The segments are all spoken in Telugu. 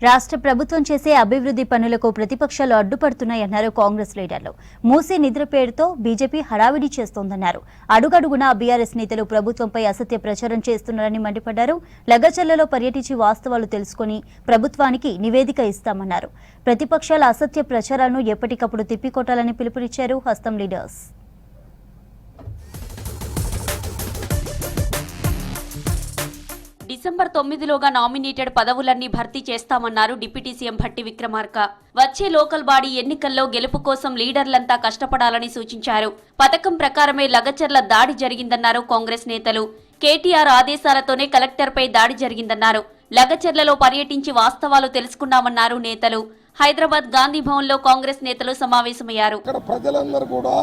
రాష్ట్ర ప్రభుత్వం చేసే అభివృద్ధి పనులకు ప్రతిపక్షాలు అడ్డుపడుతున్నాయన్నారు కాంగ్రెస్ లీడర్లు. మూసీ నిద్ర పేరుతో బీజేపీ హడావిడి చేస్తోందన్నారు. అడుగడుగునా బీఆర్ఎస్ నేతలు ప్రభుత్వంపై అసత్య ప్రచారం చేస్తున్నారని మండిపడ్డారు. లగచర్లలో పర్యటించి వాస్తవాలు తెలుసుకుని ప్రభుత్వానికి నివేదిక ఇస్తామన్నారు. ప్రతిపక్షాల అసత్య ప్రచారాలను ఎప్పటికప్పుడు తిప్పికొట్టాలని పిలుపునిచ్చారు హస్తం లీడర్స్. డిసెంబర్ 9లోగా నామినేటెడ్ పదవులన్నీ భర్తీ చేస్తామన్నారు డిప్యూటీ సీఎం భట్టి విక్రమార్క. వచ్చే లోకల్ బాడీ ఎన్నికల్లో గెలుపు కోసం లీడర్లంతా కష్టపడాలని సూచించారు. పథకం ప్రకారమే లగచర్ల దాడి జరిగిందన్నారు కాంగ్రెస్ నేతలు. కేటీఆర్ ఆదేశాలతోనే కలెక్టర్పై దాడి జరిగిందన్నారు. లగచర్లలో పర్యటించి వాస్తవాలు తెలుసుకున్నామన్నారు నేతలు. హైదరాబాద్ గాంధీ భవన్ లో కాంగ్రెస్ నేతలు సమావేశమయ్యారు. ప్రజలందరూ కూడా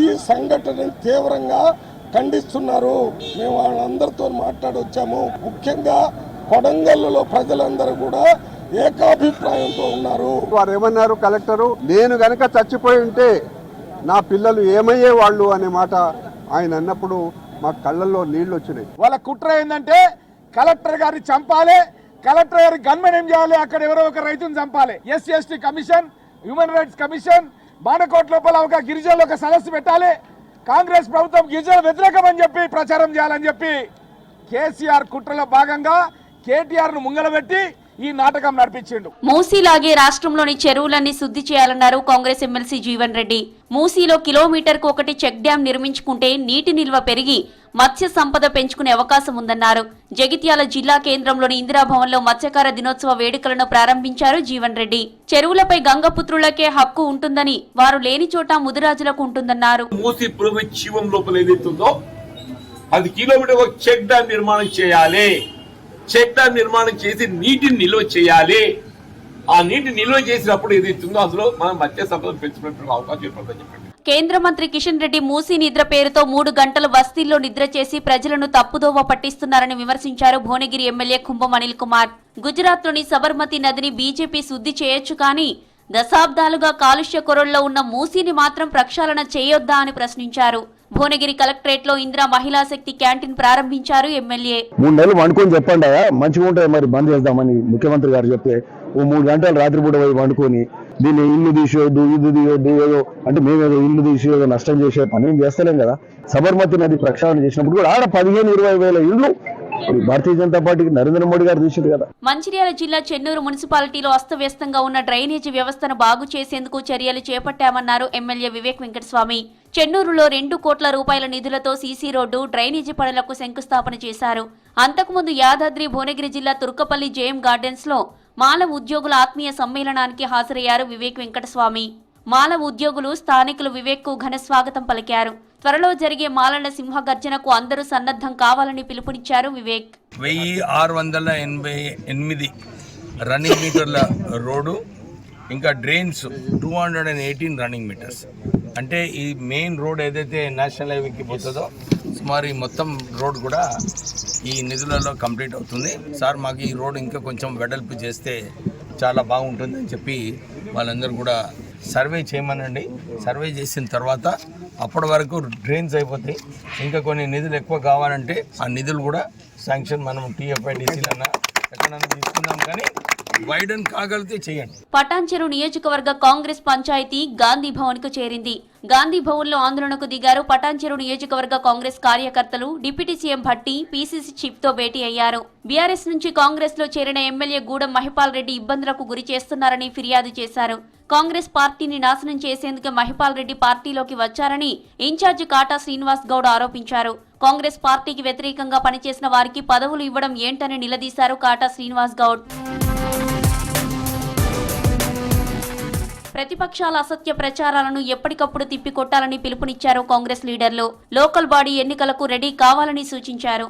ఈ సంఘటనను తీవ్రంగా ఖండిస్తున్నారు. మేము వాళ్ళందరితో మాట్లాడొచ్చాము. ముఖ్యంగా కొడంగల్లో ప్రజలందరూ కూడా ఏకాభిప్రాయంతో ఉన్నారు. వారు ఏమన్నారు కలెక్టరు, నేను గనక చచ్చిపోయి ఉంటే నా పిల్లలు ఏమయ్యే వాళ్ళు అనే మాట ఆయన అన్నప్పుడు మా కళ్ళల్లో నీళ్లు వచ్చినాయి. వాళ్ళ కుట్ర ఏంటంటే కలెక్టర్ గారిని చంపాలి, కలెక్టర్ గారి గన్మెన్ ఏం చేయాలి, అక్కడ ఎవరో ఒక రైతుని చంపాలి. SC ST commission, human rights commission, బాణకోట్ లోపల ఒక గిరిజనులు ఒక సదస్సు పెట్టాలి. కాంగ్రెస్ ప్రభుత్వం గిరిజన వ్యతిరేకమని చెప్పి ప్రచారం చేయాలని చెప్పి కేసీఆర్ కుట్రలో భాగంగా కేటీఆర్ ను ముంగలబెట్టి ఈ నాటకం నడిపించిండు. మూసీలాగే రాష్ట్రంలోని చెరువులన్నీ శుద్ధి చేయాలన్నారు కాంగ్రెస్ ఎమ్మెల్సీ జీవన్ రెడ్డి. మూసీలో కిలోమీటర్కు ఒకటి చెక్ డ్యాం నిర్మించుకుంటే నీటి నిల్వ పెరిగి మత్స్య సంపద పెంచుకునే అవకాశం ఉందన్నారు. జగిత్యాల జిల్లా కేంద్రంలోని ఇందిరాభవన్ లో మత్స్యకార దినోత్సవ వేడుకలను ప్రారంభించారు జీవన్ రెడ్డి. చెరువులపై గంగపుత్రులకే హక్కు ఉంటుందని, వారు లేని చోట ముదిరాజులకు ఉంటుందన్నారు. మూసీ జీవం లోపల ఏదైతుందో అది కిలోమీటర్ ఒక చెక్ డ్యాం నిర్మాణం చేయాలి. చెక్ డ్యాం నిర్మాణం చేసి నీటిని నిల్వ చేయాలి. ఆ నీటి నిల్వ చేసినప్పుడు ఏదైతుందో అందులో మనం మత్స్య సంపద పెంచుకునే అవకాశం ఏర్పడుతుందని చెప్పండి. కేంద్ర మంత్రి కిషన్ రెడ్డి మూసీ నిద్ర పేరుతో 3 గంటలు బస్తీల్లో నిద్ర చేసి ప్రజలను తప్పుదోవ పట్టిస్తున్నారని విమర్శించారు భువనగిరి ఎమ్మెల్యే కుంభం అనిల్ కుమార్. గుజరాత్ లోని సబర్మతి నదిని బీజేపీ శుద్ధి చేయొచ్చు, కానీ దశాబ్దాలుగా కాలుష్య కొరల్లో ఉన్న మూసీని మాత్రం ప్రక్షాళన చేయొద్దా అని ప్రశ్నించారు. భువనగిరి కలెక్టరేట్ లో ఇందిరా మహిళా శక్తి క్యాంటీన్ ప్రారంభించారు ఎమ్మెల్యే. 3 నెలలు వండుకొని చెప్పండి మంచిగా ఉంటే మరి బంద్ చేద్దామని ముఖ్యమంత్రి గారు చెప్తే 3 గంటలు రాత్రిపూట పోయి వండుకొని దీన్ని ఇల్లు తీసేయొద్దు, ఇది తీయొద్దు ఏదో అంటే మేమేదో ఇల్లు తీసి ఏదో నష్టం చేసే పని ఏం చేస్తలేం కదా. సబర్మతి నది ప్రక్షాళన చేసినప్పుడు కూడా ఆడ 15-20 వేల ఇళ్లు భారతీయ జనతా పార్టీకి నరేంద్ర మోడీ గారు తీశారు కదా. మంచిర్యాల జిల్లా చెన్నూరు మున్సిపాలిటీలో అస్తవ్యస్తంగా ఉన్న డ్రైనేజీ వ్యవస్థను బాగు చేసేందుకు చర్యలు చేపట్టామన్నారు ఎమ్మెల్యే వివేక్ వెంకటస్వామి. చెన్నూరులో 2 కోట్ల రూపాయల నిధులతో సీసీ రోడ్డు, డ్రైనేజీ పనులకు శంకుస్థాపన చేశారు. అంతకుముందు యాదాద్రి భువనగిరి జిల్లా తుర్కపల్లి జేఎం గార్డెన్స్ లో మాల ఉద్యోగుల ఆత్మీయ సమ్మేళనానికి హాజరయ్యారు వివేక్ వెంకటస్వామి. మాల ఉద్యోగులు, స్థానికులు వివేక్ కు ఘన స్వాగతం పలికారు. త్వరలో జరిగే మాలల సింహ గర్జనకు అందరూ సన్నద్ధం కావాలని పిలుపునిచ్చారు వివేక్. 1688 రన్నింగ్ మీటర్ల రోడ్డు, ఇంకా డ్రైన్స్ 218 రన్నింగ్ మీటర్స్. అంటే ఈ మెయిన్ రోడ్ ఏదైతే నేషనల్ హైవేకి పోతుందో సుమారు ఈ మొత్తం రోడ్ కూడా ఈ నిధులలో కంప్లీట్ అవుతుంది. సార్ మాకు ఈ రోడ్ ఇంకా కొంచెం వెడల్పు చేస్తే చాలా బాగుంటుంది అని చెప్పి వాళ్ళందరూ కూడా సర్వే చేయమనండి. సర్వే చేసిన తర్వాత అప్పటి వరకు డ్రైన్స్ అయిపోతాయి. ఇంకా కొన్ని నిధులు ఎక్కువ కావాలంటే ఆ నిధులు కూడా శాంక్షన్ మనం TFIDCలన్నా ఎక్కడన్నా తీసుకుందాం, కానీ వైడన్ కాగలిగితే చేయండి. పటాన్చెరు నియోజకవర్గ కాంగ్రెస్ పంచాయతీ గాంధీ భవన్ కు చేరింది. గాంధీ భవన్ లో ఆందోళనకు దిగారు పటాన్చెరు నియోజకవర్గ కాంగ్రెస్ కార్యకర్తలు. Deputy CM Bhatti PCC chief తో భేటీ అయ్యారు. బీఆర్ఎస్ నుంచి కాంగ్రెస్ లో చేరిన ఎమ్మెల్యే గూడెం మహిపాల్ రెడ్డి ఇబ్బందులకు గురి చేస్తున్నారని ఫిర్యాదు చేశారు. కాంగ్రెస్ పార్టీని నాశనం చేసేందుకు మహిపాల్ రెడ్డి పార్టీలోకి వచ్చారని ఇన్ఛార్జి కాటా శ్రీనివాస్ గౌడ్ ఆరోపించారు. కాంగ్రెస్ పార్టీకి వ్యతిరేకంగా పనిచేసిన వారికి పదవులు ఇవ్వడం ఏంటని నిలదీశారు కాటా శ్రీనివాస్ గౌడ్. ప్రతిపక్షాల అసత్య ప్రచారాలను ఎప్పటికప్పుడు తిప్పికొట్టాలని పిలుపునిచ్చారు కాంగ్రెస్ లీడర్లు. లోకల్ బాడీ ఎన్నికలకు రెడీ కావాలని సూచించారు.